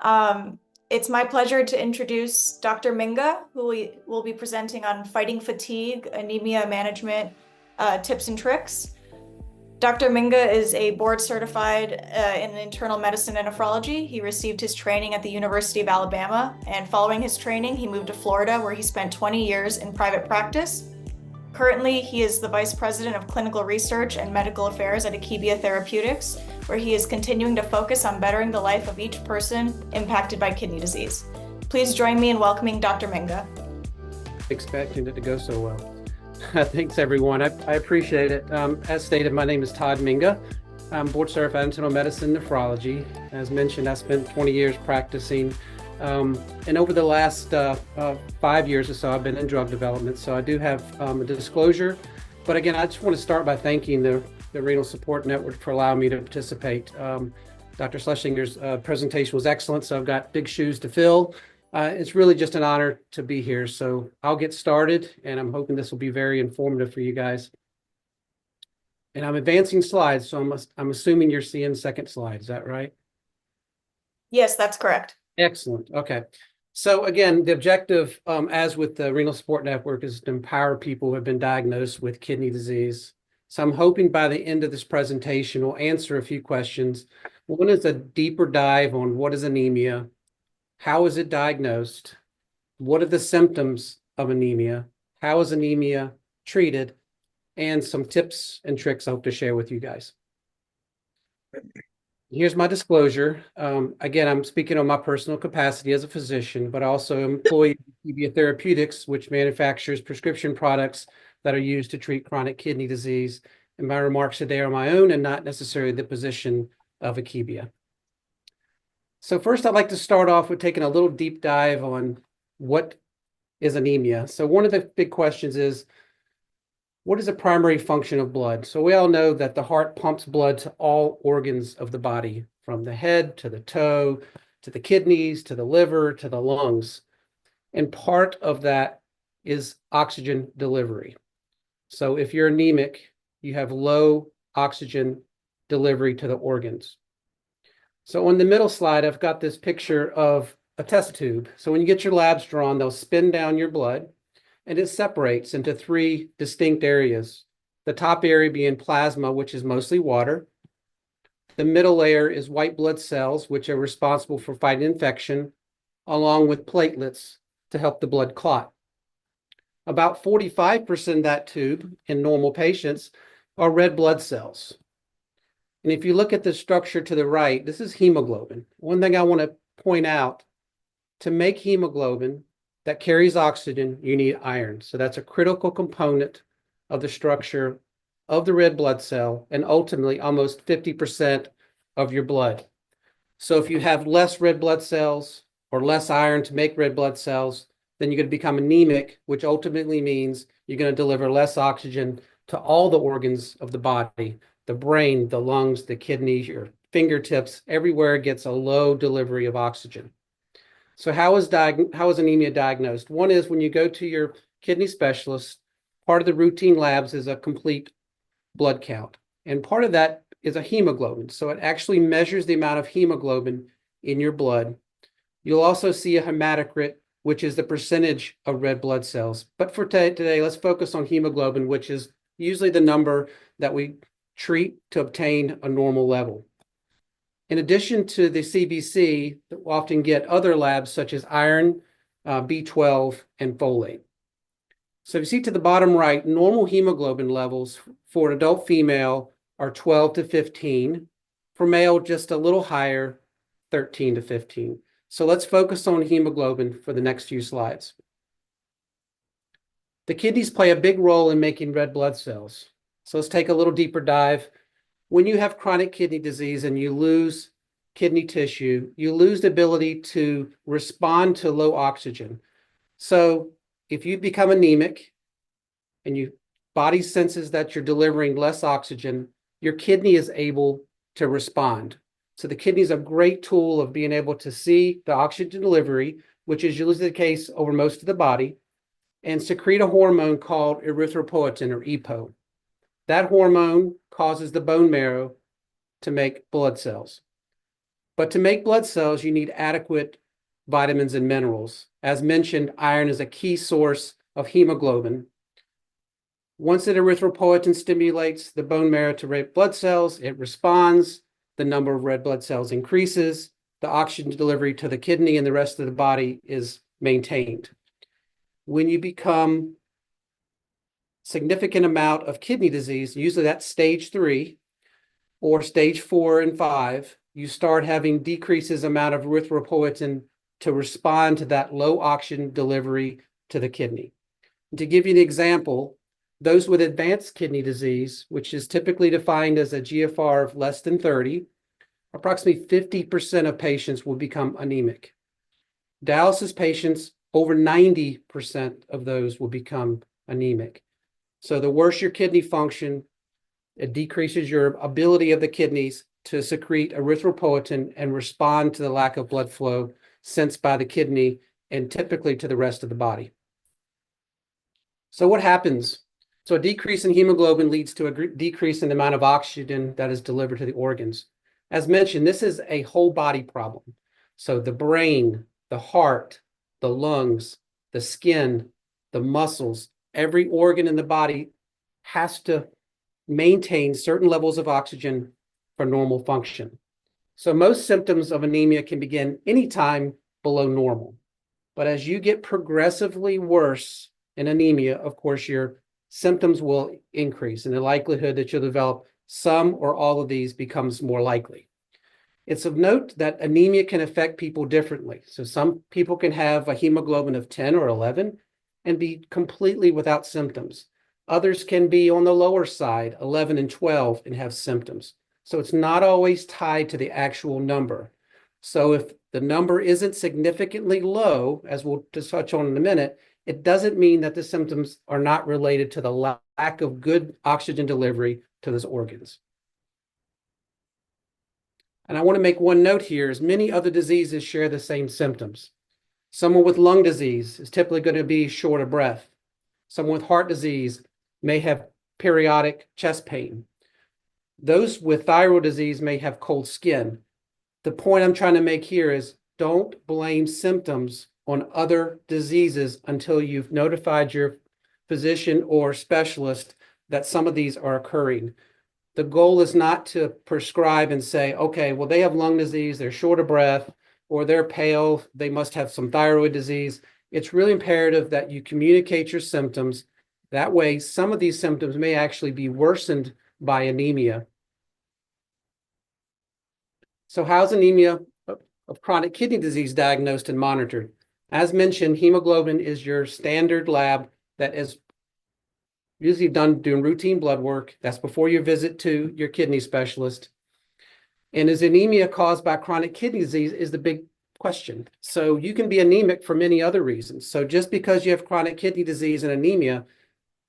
Um, it's my pleasure to introduce Dr. Minga, who will be presenting on fighting fatigue, anemia management, tips and tricks. Dr. Minga is a board certified in internal medicine and nephrology. He received his training at the University of Alabama, and following his training, he moved to Florida, where he spent 20 years in private practice. Currently, he is the Vice President of Clinical Research and Medical Affairs at Akebia Therapeutics, where he is continuing to focus on bettering the life of each person impacted by kidney disease. Please join me in welcoming Dr. Minga. Expecting it to go so well. Thanks, everyone. I appreciate it. As stated, my name is Todd Minga. I'm board certified in internal medicine and nephrology. As mentioned, I spent 20 years practicing. And over the last 5 years or so, I've been in drug development. So I do have a disclosure. But again, I just want to start by thanking the Renal Support Network for allowing me to participate. Dr. Schlesinger's presentation was excellent, so I've got big shoes to fill. It's really just an honor to be here. So I'll get started, and I'm hoping this will be very informative for you guys. And I'm advancing slides, so I'm assuming you're seeing second slide. Is that right? Yes, that's correct. Excellent. Okay. So again, the objective, as with the Renal Support Network, is to empower people who have been diagnosed with kidney disease. So I'm hoping by the end of this presentation, we'll answer a few questions. One is a deeper dive on what is anemia, how is it diagnosed, what are the symptoms of anemia, how is anemia treated, and some tips and tricks I hope to share with you guys. Here's my disclosure. Again, I'm speaking on my personal capacity as a physician, but also employee of Akebia Therapeutics, which manufactures prescription products that are used to treat chronic kidney disease. And my remarks today are my own and not necessarily the position of Akebia. So first, I'd like to start off with taking a little deep dive on what is anemia. So one of the big questions is, what is the primary function of blood? So we all know that the heart pumps blood to all organs of the body, from the head to the toe, to the kidneys, to the liver, to the lungs. And part of that is oxygen delivery. So if you're anemic, you have low oxygen delivery to the organs. So on the middle slide, I've got this picture of a test tube. So when you get your labs drawn, they'll spin down your blood, and it separates into three distinct areas. The top area being plasma, which is mostly water. The middle layer is white blood cells, which are responsible for fighting infection, along with platelets to help the blood clot. About 45% of that tube in normal patients are red blood cells. And if you look at the structure to the right, this is hemoglobin. One thing I want to point out, to make hemoglobin that carries oxygen, you need iron. So that's a critical component of the structure of the red blood cell, and ultimately almost 50% of your blood. So if you have less red blood cells or less iron to make red blood cells, then you're going to become anemic, which ultimately means you're going to deliver less oxygen to all the organs of the body, the brain, the lungs, the kidneys, your fingertips, everywhere gets a low delivery of oxygen. So how is anemia diagnosed? One is when you go to your kidney specialist, part of the routine labs is a complete blood count. And part of that is a hemoglobin. So it actually measures the amount of hemoglobin in your blood. You'll also see a hematocrit, which is the percentage of red blood cells. But for today, let's focus on hemoglobin, which is usually the number that we treat to obtain a normal level. In addition to the CBC, we'll often get other labs such as iron, B12, and folate. So if you see to the bottom right, normal hemoglobin levels for an adult female are 12 to 15. For male, just a little higher, 13 to 15. So let's focus on hemoglobin for the next few slides. The kidneys play a big role in making red blood cells. So let's take a little deeper dive. When you have chronic kidney disease and you lose kidney tissue, you lose the ability to respond to low oxygen. So if you become anemic and your body senses that you're delivering less oxygen, your kidney is able to respond. So the kidney is a great tool of being able to see the oxygen delivery, which is usually the case over most of the body, and secrete a hormone called erythropoietin, or EPO. That hormone causes the bone marrow to make blood cells. But to make blood cells, you need adequate vitamins and minerals. As mentioned, iron is a key source of hemoglobin. Once an erythropoietin stimulates the bone marrow to red blood cells, it responds, the number of red blood cells increases, the oxygen delivery to the kidney and the rest of the body is maintained. When you become significant amount of kidney disease, usually that's stage 3 or stage 4 and 5, you start having decreases amount of erythropoietin to respond to that low oxygen delivery to the kidney. And to give you an example, those with advanced kidney disease, which is typically defined as a GFR of less than 30, approximately 50% of patients will become anemic. Dialysis patients, over 90% of those will become anemic. So the worse your kidney function, it decreases your ability of the kidneys to secrete erythropoietin and respond to the lack of blood flow sensed by the kidney and typically to the rest of the body. So what happens? So a decrease in hemoglobin leads to a decrease in the amount of oxygen that is delivered to the organs. As mentioned, this is a whole body problem. So the brain, the heart, the lungs, the skin, the muscles, every organ in the body has to maintain certain levels of oxygen for normal function. So most symptoms of anemia can begin anytime below normal. But as you get progressively worse in anemia, of course, your symptoms will increase and the likelihood that you'll develop some or all of these becomes more likely. It's of note that anemia can affect people differently. So some people can have a hemoglobin of 10 or 11 and be completely without symptoms. Others can be on the lower side, 11 and 12, and have symptoms. So it's not always tied to the actual number. So if the number isn't significantly low, as we'll just touch on in a minute, it doesn't mean that the symptoms are not related to the lack of good oxygen delivery to those organs. And I want to make one note here, is many other diseases share the same symptoms. Someone with lung disease is typically going to be short of breath. Someone with heart disease may have periodic chest pain. Those with thyroid disease may have cold skin. The point I'm trying to make here is don't blame symptoms on other diseases until you've notified your physician or specialist that some of these are occurring. The goal is not to prescribe and say, okay, well, they have lung disease, they're short of breath, or they're pale, they must have some thyroid disease. It's really imperative that you communicate your symptoms. That way, some of these symptoms may actually be worsened by anemia. So how's anemia of chronic kidney disease diagnosed and monitored? As mentioned, hemoglobin is your standard lab that is usually done doing routine blood work. That's before your visit to your kidney specialist. And is anemia caused by chronic kidney disease is the big question. So you can be anemic for many other reasons. So just because you have chronic kidney disease and anemia,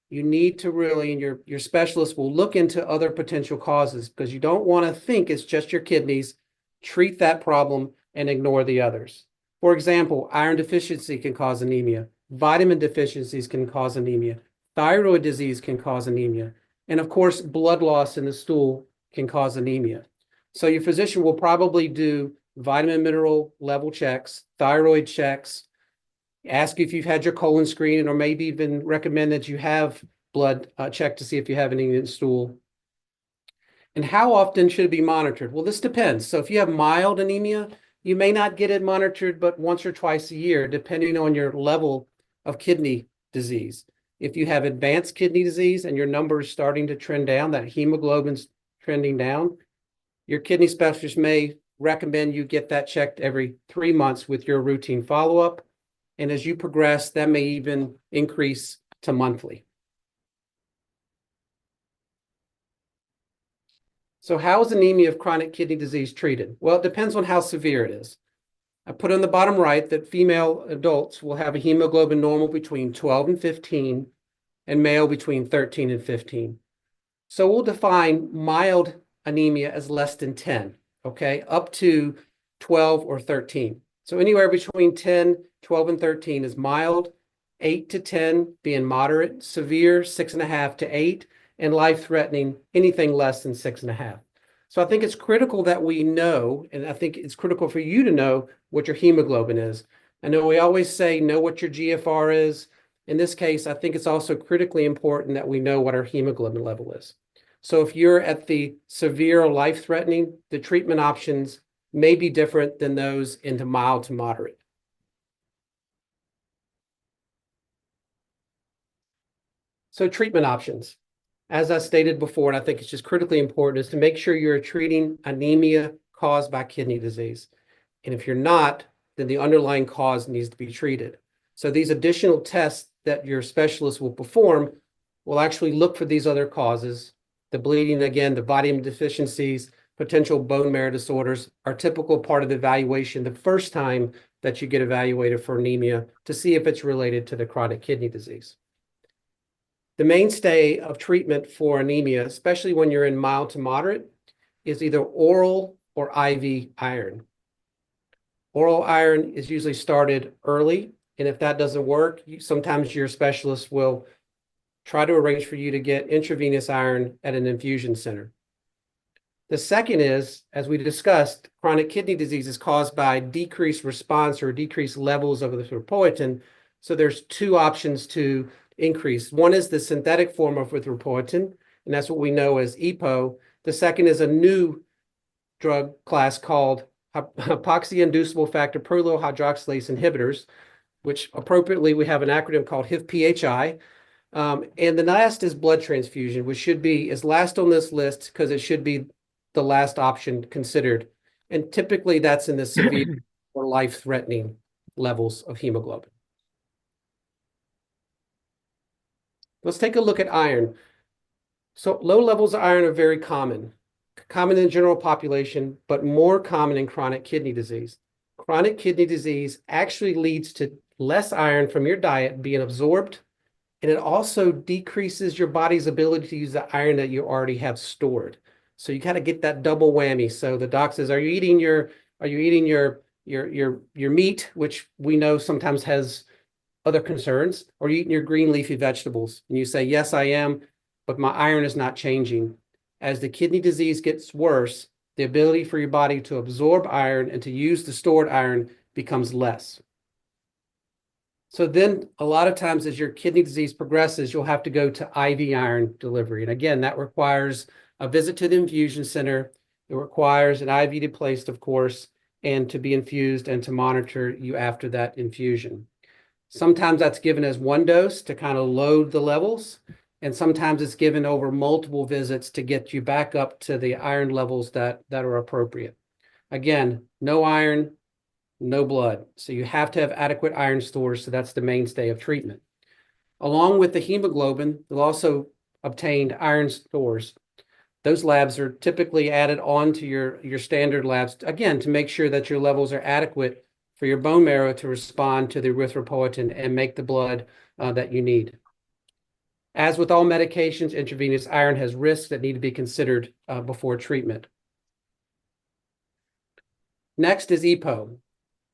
you need to really, and your specialist will look into other potential causes because you don't want to think it's just your kidneys, treat that problem and ignore the others. For example, iron deficiency can cause anemia. Vitamin deficiencies can cause anemia. Thyroid disease can cause anemia. And of course, blood loss in the stool can cause anemia. So your physician will probably do vitamin mineral level checks, thyroid checks, ask you if you've had your colon screened, or maybe even recommend that you have blood checked to see if you have anemia in the stool. And how often should it be monitored? Well, this depends. So if you have mild anemia, you may not get it monitored but once or twice a year, depending on your level of kidney disease. If you have advanced kidney disease and your number is starting to trend down, that hemoglobin's trending down, your kidney specialist may recommend you get that checked every 3 months with your routine follow-up. And as you progress, that may even increase to monthly. So how is anemia of chronic kidney disease treated? Well, it depends on how severe it is. I put on the bottom right that female adults will have a hemoglobin normal between 12 and 15 and male between 13 and 15. So we'll define mild anemia as less than 10, okay, up to 12 or 13. So anywhere between 10, 12, and 13 is mild, 8 to 10 being moderate, severe 6.5 to 8, and life-threatening anything less than 6.5. So I think it's critical that we know, and I think it's critical for you to know what your hemoglobin is. I know we always say know what your GFR is. In this case, I think it's also critically important that we know what our hemoglobin level is. So if you're at the severe or life-threatening, the treatment options may be different than those into mild to moderate. So treatment options, as I stated before, and I think it's just critically important, is to make sure you're treating anemia caused by kidney disease. And if you're not, then the underlying cause needs to be treated. So these additional tests that your specialist will perform will actually look for these other causes. The bleeding, again, the vitamin deficiencies, potential bone marrow disorders are typical part of the evaluation the first time that you get evaluated for anemia to see if it's related to the chronic kidney disease. The mainstay of treatment for anemia, especially when you're in mild to moderate, is either oral or IV iron. Oral iron is usually started early, and if that doesn't work, sometimes your specialist will try to arrange for you to get intravenous iron at an infusion center. The second is, as we discussed, chronic kidney disease is caused by decreased response or decreased levels of erythropoietin. So there's two options to increase. One is the synthetic form of erythropoietin, and that's what we know as EPO. The second is a new drug class called hypoxia-inducible factor prolyl hydroxylase inhibitors, which appropriately we have an acronym called HIF-PHI. And the last is blood transfusion, which is last on this list because it should be the last option considered. And typically that's in the severe or life-threatening levels of hemoglobin. Let's take a look at iron. So low levels of iron are very common in the general population, but more common in chronic kidney disease. Chronic kidney disease actually leads to less iron from your diet being absorbed, and it also decreases your body's ability to use the iron that you already have stored. So you kind of get that double whammy. So the doc says, are you eating your meat, which we know sometimes has other concerns, or are you eating your green leafy vegetables? And you say, yes, I am, but my iron is not changing. As the kidney disease gets worse, the ability for your body to absorb iron and to use the stored iron becomes less. So then a lot of times as your kidney disease progresses, you'll have to go to IV iron delivery. And again, that requires a visit to the infusion center. It requires an IV placed, of course, and to be infused and to monitor you after that infusion. Sometimes that's given as one dose to kind of load the levels, and sometimes it's given over multiple visits to get you back up to the iron levels that are appropriate. Again, no iron, no blood. So you have to have adequate iron stores. So that's the mainstay of treatment. Along with the hemoglobin, they'll also obtain iron stores. Those labs are typically added on to your standard labs, again, to make sure that your levels are adequate for your bone marrow to respond to the erythropoietin and make the blood that you need. As with all medications, intravenous iron has risks that need to be considered before treatment. Next is EPO.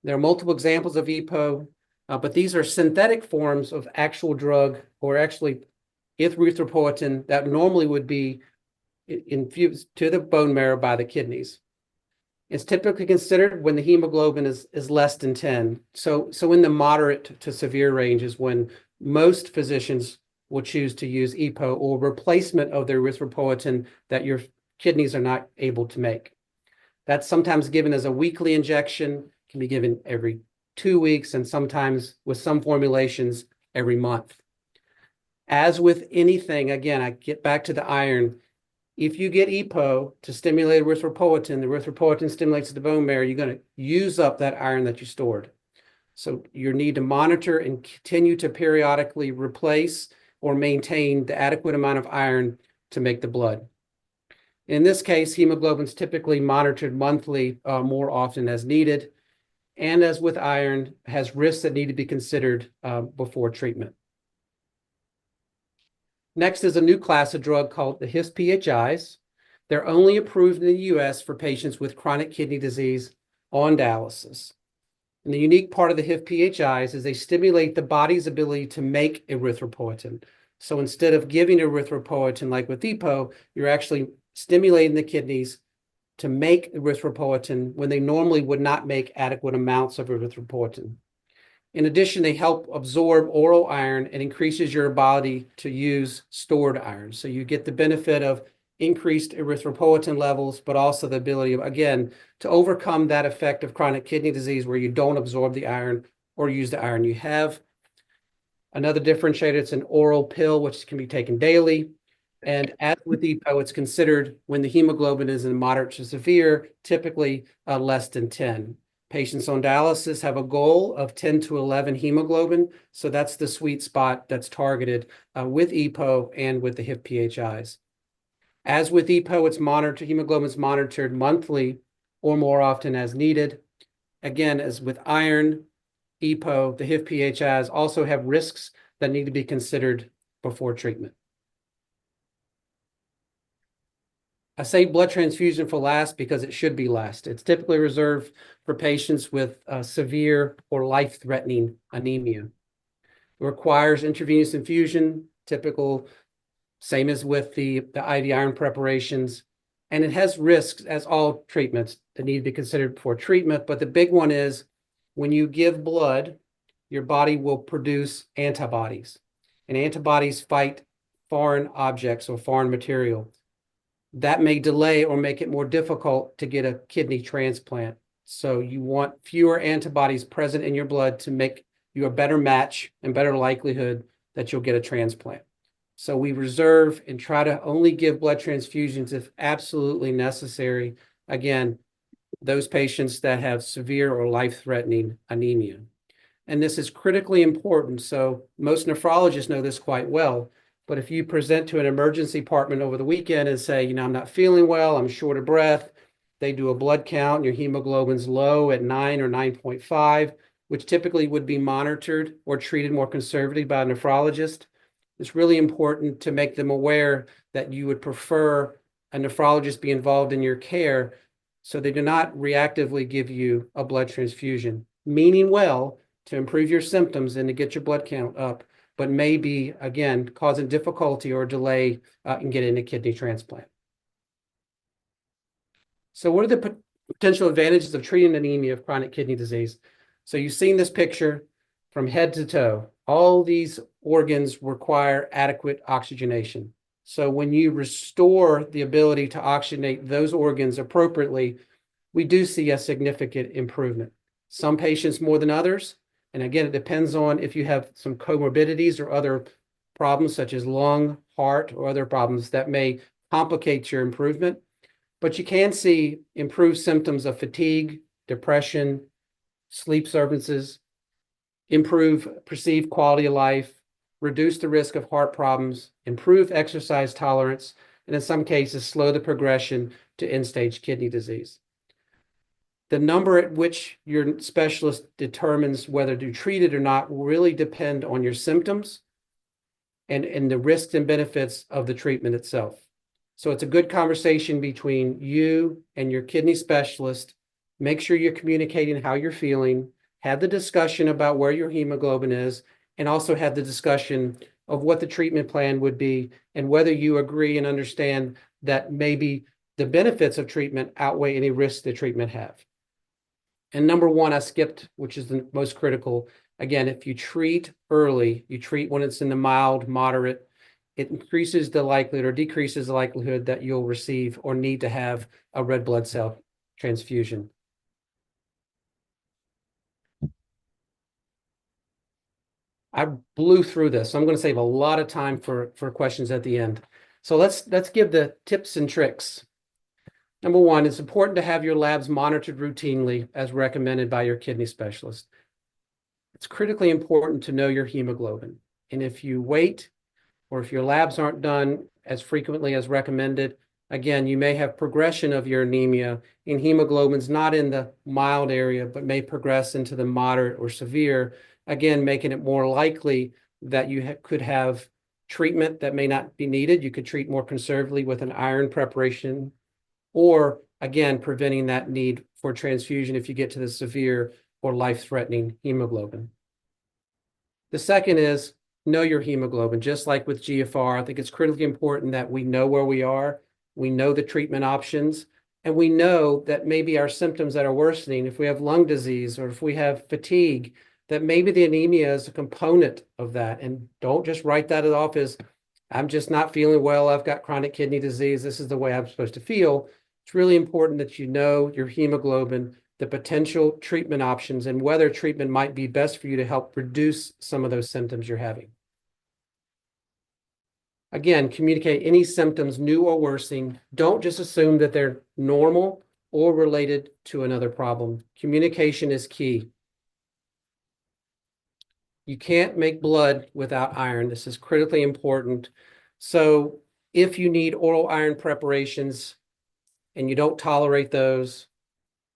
There are multiple examples of EPO, but these are synthetic forms of actual drug or actually erythropoietin that normally would be infused to the bone marrow by the kidneys. It's typically considered when the hemoglobin is less than 10. So in the moderate to severe range is when most physicians will choose to use EPO or replacement of the erythropoietin that your kidneys are not able to make. That's sometimes given as a weekly injection, can be given every 2 weeks, and sometimes with some formulations every month. As with anything, again, I get back to the iron. If you get EPO to stimulate erythropoietin, the erythropoietin stimulates the bone marrow, you're going to use up that iron that you stored. So you need to monitor and continue to periodically replace or maintain the adequate amount of iron to make the blood. In this case, hemoglobin is typically monitored monthly, more often as needed, and as with iron, has risks that need to be considered before treatment. Next is a new class of drug called the HIF-PHIs. They're only approved in the US for patients with chronic kidney disease on dialysis. And the unique part of the HIF-PHIs is they stimulate the body's ability to make erythropoietin. So instead of giving erythropoietin like with EPO, you're actually stimulating the kidneys to make erythropoietin when they normally would not make adequate amounts of erythropoietin. In addition, they help absorb oral iron and increases your ability to use stored iron. So you get the benefit of increased erythropoietin levels, but also the ability of, again, to overcome that effect of chronic kidney disease where you don't absorb the iron or use the iron you have. Another differentiator, it's an oral pill, which can be taken daily. And as with EPO, it's considered when the hemoglobin is in moderate to severe, typically less than 10. Patients on dialysis have a goal of 10 to 11 hemoglobin. So that's the sweet spot that's targeted with EPO and with the HIF-PHIs. As with EPO, it's monitored, hemoglobin is monitored monthly or more often as needed. Again, as with iron, EPO, the HIF-PHIs also have risks that need to be considered before treatment. I say blood transfusion for last because it should be last. It's typically reserved for patients with severe or life-threatening anemia. It requires intravenous infusion, typical, same as with the IV iron preparations. And it has risks, as all treatments, that need to be considered before treatment. But the big one is when you give blood, your body will produce antibodies. And antibodies fight foreign objects or foreign material. That may delay or make it more difficult to get a kidney transplant. So you want fewer antibodies present in your blood to make you a better match and better likelihood that you'll get a transplant. So we reserve and try to only give blood transfusions if absolutely necessary. Again, those patients that have severe or life-threatening anemia. And this is critically important. So most nephrologists know this quite well. But if you present to an emergency department over the weekend and say, I'm not feeling well, I'm short of breath, they do a blood count, and your hemoglobin's low at 9 or 9.5, which typically would be monitored or treated more conservatively by a nephrologist. It's really important to make them aware that you would prefer a nephrologist be involved in your care so they do not reactively give you a blood transfusion, meaning well to improve your symptoms and to get your blood count up, but may be, again, causing difficulty or delay in getting a kidney transplant. So what are the potential advantages of treating anemia of chronic kidney disease? So you've seen this picture from head to toe. All these organs require adequate oxygenation. So when you restore the ability to oxygenate those organs appropriately, we do see a significant improvement. Some patients more than others. And again, it depends on if you have some comorbidities or other problems such as lung, heart, or other problems that may complicate your improvement. But you can see improved symptoms of fatigue, depression, sleep disturbances, improve perceived quality of life, reduce the risk of heart problems, improve exercise tolerance, and in some cases, slow the progression to end-stage kidney disease. The number at which your specialist determines whether to treat it or not will really depend on your symptoms and the risks and benefits of the treatment itself. So it's a good conversation between you and your kidney specialist. Make sure you're communicating how you're feeling, have the discussion about where your hemoglobin is, and also have the discussion of what the treatment plan would be and whether you agree and understand that maybe the benefits of treatment outweigh any risks the treatment have. And number one, I skipped, which is the most critical. Again, if you treat early, you treat when it's in the mild, moderate, it increases the likelihood or decreases the likelihood that you'll receive or need to have a red blood cell transfusion. I blew through this, so I'm going to save a lot of time for questions at the end. So let's give the tips and tricks. Number one, it's important to have your labs monitored routinely as recommended by your kidney specialist. It's critically important to know your hemoglobin. And if you wait or if your labs aren't done as frequently as recommended, again, you may have progression of your anemia and hemoglobin's not in the mild area, but may progress into the moderate or severe, again, making it more likely that you could have treatment that may not be needed. You could treat more conservatively with an iron preparation, or again, preventing that need for transfusion if you get to the severe or life-threatening hemoglobin. The second is know your hemoglobin. Just like with GFR, I think it's critically important that we know where we are, we know the treatment options, And we know that maybe our symptoms that are worsening, if we have lung disease or if we have fatigue, that maybe the anemia is a component of that. And don't just write that off as, I'm just not feeling well. I've got chronic kidney disease. This is the way I'm supposed to feel. It's really important that you know your hemoglobin, the potential treatment options, and whether treatment might be best for you to help reduce some of those symptoms you're having. Again, communicate any symptoms, new or worsening. Don't just assume that they're normal or related to another problem. Communication is key. You can't make blood without iron. This is critically important. So if you need oral iron preparations and you don't tolerate those,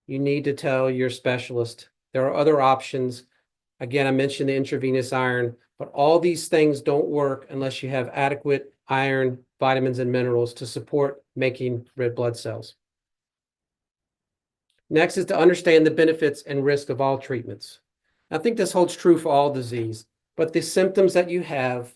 you need to tell your specialist. There are other options. Again, I mentioned the intravenous iron, but all these things don't work unless you have adequate iron, vitamins, and minerals to support making red blood cells. Next is to understand the benefits and risk of all treatments. I think this holds true for all disease, but the symptoms that you have,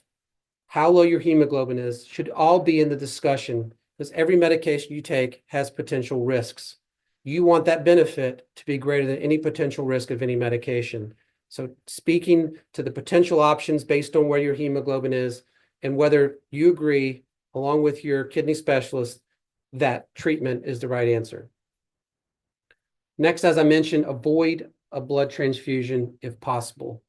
how low your hemoglobin is, should all be in the discussion because every medication you take has potential risks. You want that benefit to be greater than any potential risk of any medication. So speaking to the potential options based on where your hemoglobin is and whether you agree, along with your kidney specialist, that treatment is the right answer. Next, as I mentioned, avoid a blood transfusion if possible.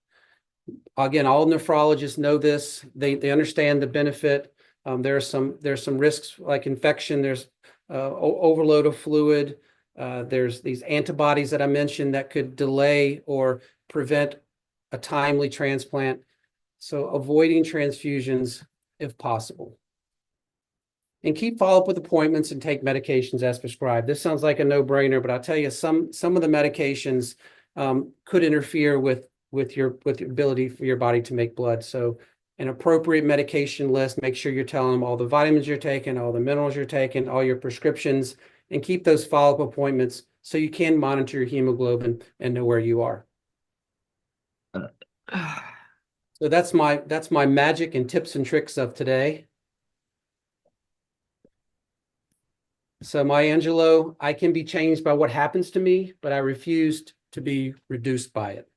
Again, all nephrologists know this. They understand the benefit. There's some risks like infection. There's overload of fluid. There's these antibodies that I mentioned that could delay or prevent a timely transplant. So avoiding transfusions if possible. And keep follow-up with appointments and take medications as prescribed. This sounds like a no-brainer, but I'll tell you some of the medications could interfere with your ability for your body to make blood. So an appropriate medication list, make sure you're telling them all the vitamins you're taking, all the minerals you're taking, all your prescriptions, and keep those follow-up appointments so you can monitor your hemoglobin and know where you are. So that's my magic and tips and tricks of today. So Maya Angelou, I can be changed by what happens to me, but I refused to be reduced by it.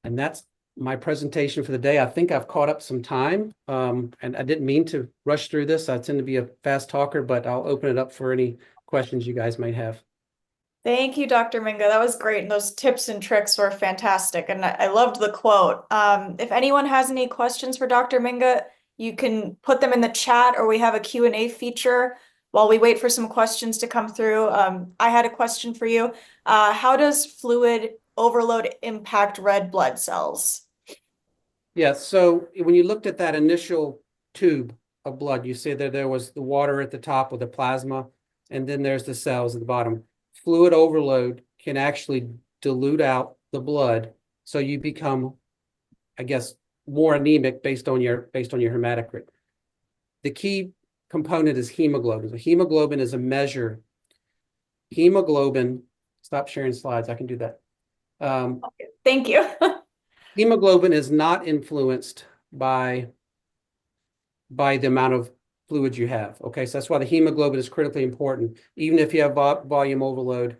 And that's my presentation for the day. I think I've caught up some time, and I didn't mean to rush through this. I tend to be a fast talker, but I'll open it up for any questions you guys might have. Thank you, Dr. Minga. That was great. And those tips and tricks were fantastic. And I loved the quote. If anyone has any questions for Dr. Minga, you can put them in the chat, or we have a Q&A feature while we wait for some questions to come through. I had a question for you. How does fluid overload impact red blood cells? Yeah, so when you looked at that initial tube of blood, you see that there was the water at the top with the plasma, and then there's the cells at the bottom. Fluid overload can actually dilute out the blood, so you become, I guess, more anemic based on your hematocrit. The key component is hemoglobin. So hemoglobin is a measure. Hemoglobin, stop sharing slides. I can do that. Okay, thank you. Hemoglobin is not influenced by the amount of fluids you have. Okay, so that's why the hemoglobin is critically important. Even if you have volume overload,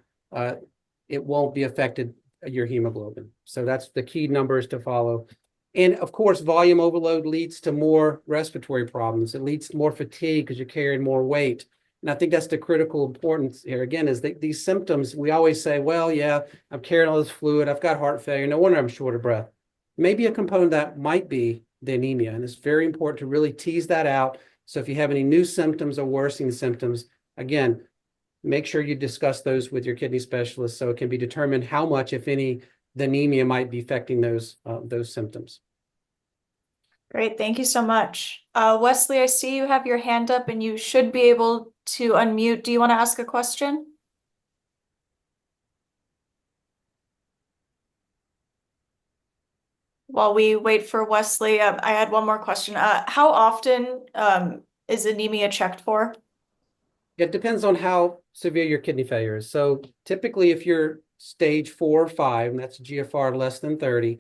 it won't be affected your hemoglobin. So that's the key numbers to follow. And of course, volume overload leads to more respiratory problems. It leads to more fatigue because you're carrying more weight. And I think that's the critical importance here again, is that these symptoms, we always say, well, yeah, I'm carrying all this fluid. I've got heart failure. No wonder I'm short of breath. Maybe a component that might be the anemia. And it's very important to really tease that out. So if you have any new symptoms or worsening symptoms, again, make sure you discuss those with your kidney specialist so it can be determined how much, if any, the anemia might be affecting those symptoms. Great, thank you so much. Wesley, I see you have your hand up and you should be able to unmute. Do you want to ask a question? While we wait for Wesley, I had one more question. How often is anemia checked for? It depends on how severe your kidney failure is. So typically, if you're stage 4 or 5, and that's GFR less than 30,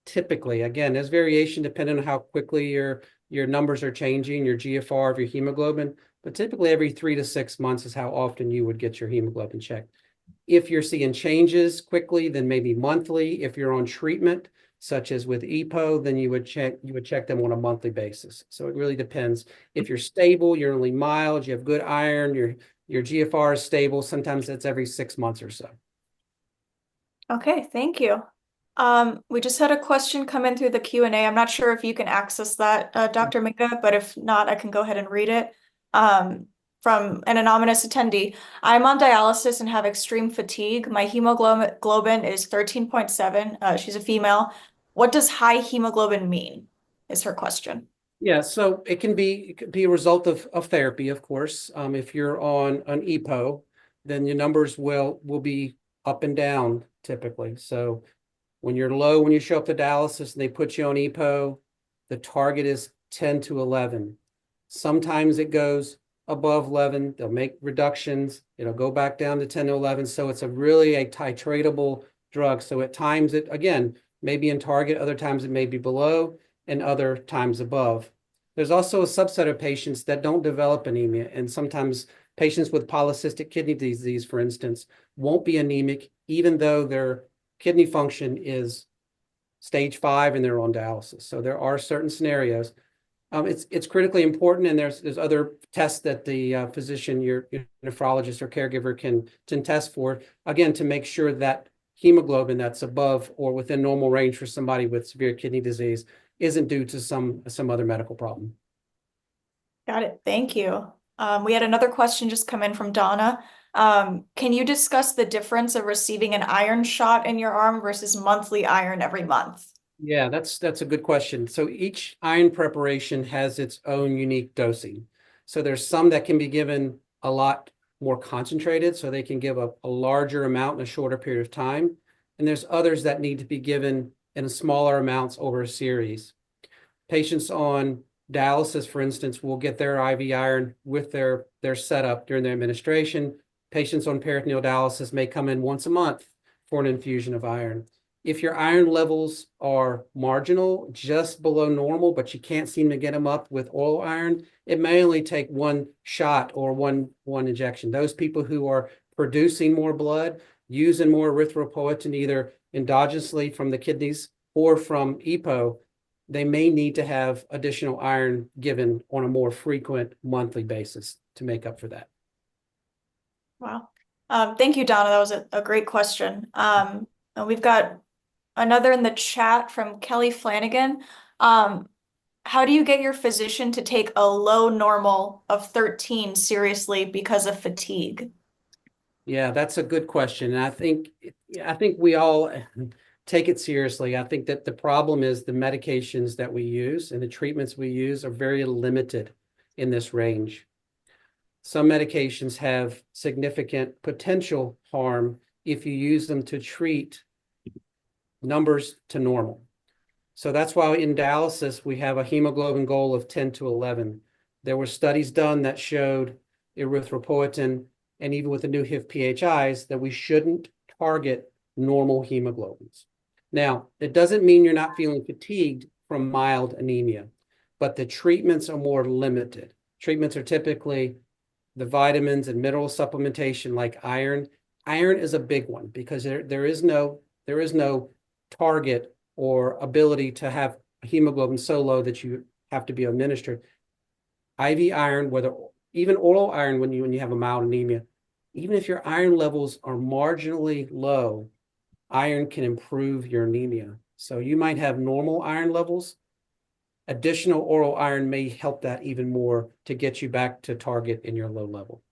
typically, again, there's variation depending on how quickly your numbers are changing, your GFR of your hemoglobin. but typically every 3 to 6 months is how often you would get your hemoglobin checked. If you're seeing changes quickly, then maybe monthly. If you're on treatment, such as with EPO, then you would check them on a monthly basis. So it really depends. If you're stable, you're only mild, you have good iron, your GFR is stable, sometimes that's every 6 months or so. Okay, thank you. We just had a question come in through the Q&A. I'm not sure if you can access that, Dr. Minga, but if not, I can go ahead and read it. From an anonymous attendee. I'm on dialysis and have extreme fatigue. My hemoglobin is 13.7. She's a female. What does high hemoglobin mean? Is her question. Yeah, so it could be a result of therapy, of course. If you're on an EPO, then your numbers will be up and down typically. So when you're low, when you show up to dialysis and they put you on EPO, the target is 10 to 11. Sometimes it goes above 11. They'll make reductions. It'll go back down to 10 to 11. So it's really a titratable drug. So at times it, again, may be in target, other times it may be below, and other times above. There's also a subset of patients that don't develop anemia, and sometimes patients with polycystic kidney disease, for instance, won't be anemic even though their kidney function is stage 5 and they're on dialysis. So there are certain scenarios. It's critically important, and there's other tests that the physician, your nephrologist or caregiver can test for, again, to make sure that hemoglobin that's above or within normal range for somebody with severe kidney disease isn't due to some other medical problem. Got it. Thank you. We had another question just come in from Donna. Can you discuss the difference of receiving an iron shot in your arm versus monthly iron every month? Yeah, that's a good question. So each iron preparation has its own unique dosing. So there's some that can be given a lot more concentrated, so they can give a larger amount in a shorter period of time. And there's others that need to be given in smaller amounts over a series. Patients on dialysis, for instance, will get their IV iron with their setup during their administration. Patients on peritoneal dialysis may come in once a month for an infusion of iron. If your iron levels are marginal, just below normal, but you can't seem to get them up with oral iron, it may only take one shot or one injection. Those people who are producing more blood, using more erythropoietin, either endogenously from the kidneys or from EPO, they may need to have additional iron given on a more frequent monthly basis to make up for that. Wow. Thank you, Donna. That was a great question. And we've got another in the chat from Kelly Flanagan. How do you get your physician to take a low normal of 13 seriously because of fatigue? Yeah, that's a good question. And I think we all take it seriously. I think that the problem is the medications that we use and the treatments we use are very limited in this range. Some medications have significant potential harm if you use them to treat numbers to normal. So that's why in dialysis, we have a hemoglobin goal of 10 to 11. There were studies done that showed erythropoietin, and even with the new HIF-PHIs, that we shouldn't target normal hemoglobins. Now, it doesn't mean you're not feeling fatigued from mild anemia, but the treatments are more limited. Treatments are typically the vitamins and mineral supplementation like iron. Iron is a big one because there is no target or ability to have hemoglobin so low that you have to be administered. IV iron, whether even oral iron when you have a mild anemia, even if your iron levels are marginally low, iron can improve your anemia. So you might have normal iron levels. Additional oral iron may help that even more to get you back to target in your low level.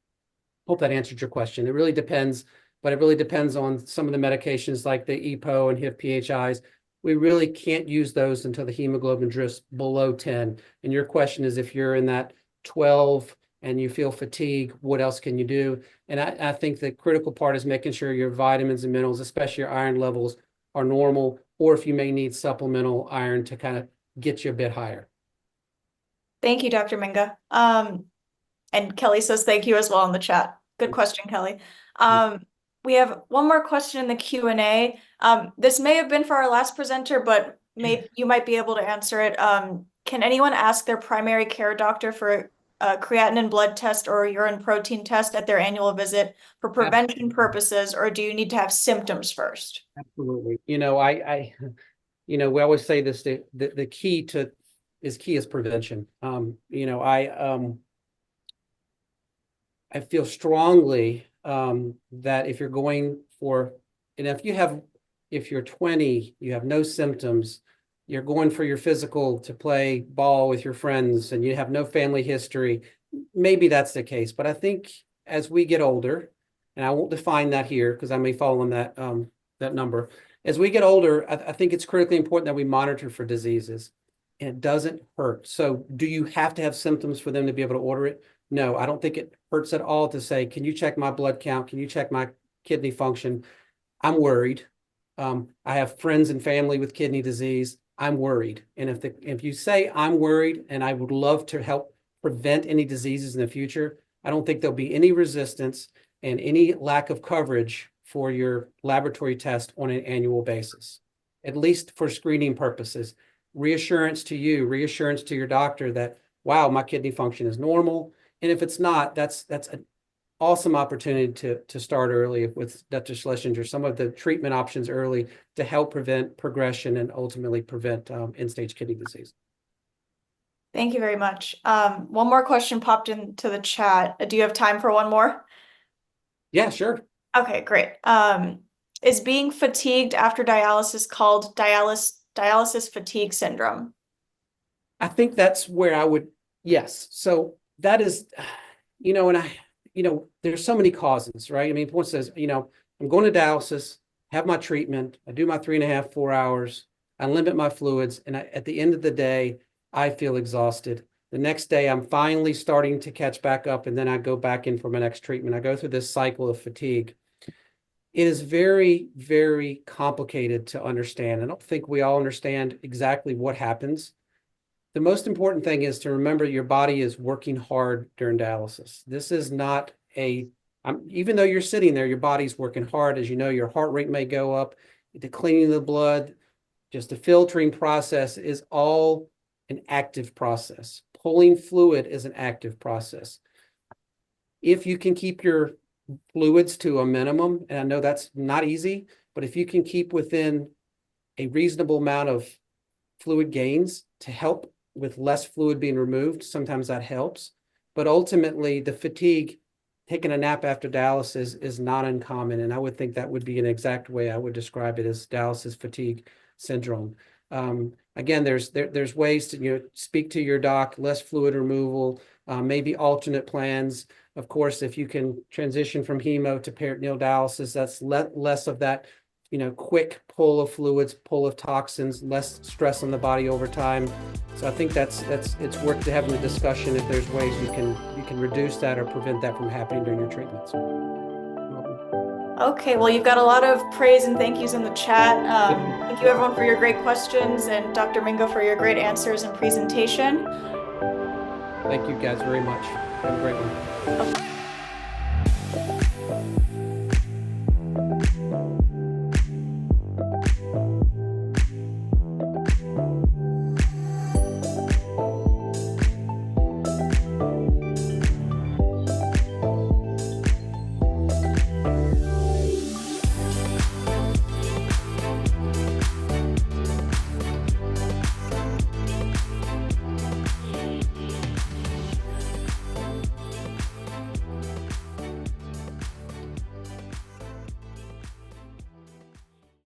Hope that answered your question. It really depends, but it really depends on some of the medications like the EPO and HIF-PHIs. We really can't use those until the hemoglobin drifts below 10. And your question is, if you're in that 12 and you feel fatigue, what else can you do? And I think the critical part is making sure your vitamins and minerals, especially your iron levels, are normal, or if you may need supplemental iron to kind of get you a bit higher. Thank you, Dr. Minga. And Kelly says thank you as well in the chat. Good question, Kelly. We have one more question in the Q&A. This may have been for our last presenter, but you might be able to answer it. Can anyone ask their primary care doctor for a creatinine blood test or a urine protein test at their annual visit for prevention purposes, or do you need to have symptoms first? Absolutely. We always say this, the key is prevention. I feel strongly that if you're going for, and if you're 20, you have no symptoms, you're going for your physical to play ball with your friends and you have no family history, maybe that's the case. But I think as we get older, and I won't define that here because I may fall in that number. As we get older, I think it's critically important that we monitor for diseases. And it doesn't hurt. So do you have to have symptoms for them to be able to order it? No, I don't think it hurts at all to say, can you check my blood count? Can you check my kidney function? I'm worried. I have friends and family with kidney disease. I'm worried. And if you say I'm worried and I would love to help prevent any diseases in the future, I don't think there'll be any resistance and any lack of coverage for your laboratory test on an annual basis, at least for screening purposes. Reassurance to you, reassurance to your doctor that, wow, my kidney function is normal. And if it's not, that's an awesome opportunity to start early with Dr. Schlesinger, some of the treatment options early to help prevent progression and ultimately prevent end-stage kidney disease. Thank you very much. One more question popped into the chat. Do you have time for one more? Yeah, sure. Okay, great. Is being fatigued after dialysis called dialysis fatigue syndrome? I think that's where yes. So that is, there's so many causes, right? I mean, one says, I'm going to dialysis, have my treatment, I do my 3.5, 4 hours, I limit my fluids, and at the end of the day, I feel exhausted. The next day, I'm finally starting to catch back up, and then I go back in for my next treatment. I go through this cycle of fatigue. It is very, very complicated to understand. I don't think we all understand exactly what happens. The most important thing is to remember your body is working hard during dialysis. This is not even though you're sitting there, your body's working hard. As you know, your heart rate may go up, the cleaning of the blood, just the filtering process is all an active process. Pulling fluid is an active process. If you can keep your fluids to a minimum, and I know that's not easy, but if you can keep within a reasonable amount of fluid gains to help with less fluid being removed, sometimes that helps. But ultimately, the fatigue, taking a nap after dialysis is not uncommon. And I would think that would be an exact way I would describe it as dialysis fatigue syndrome. Again, there's ways to speak to your doc, less fluid removal, maybe alternate plans. Of course, if you can transition from hemo to peritoneal dialysis, that's less of that quick pull of fluids, pull of toxins, less stress on the body over time. So I think it's worth having a discussion if there's ways you can reduce that or prevent that from happening during your treatments. Okay, well, you've got a lot of praise and thank yous in the chat. Thank you everyone for your great questions and Dr. Mingo for your great answers and presentation. Thank you guys very much. Have a great one. Okay.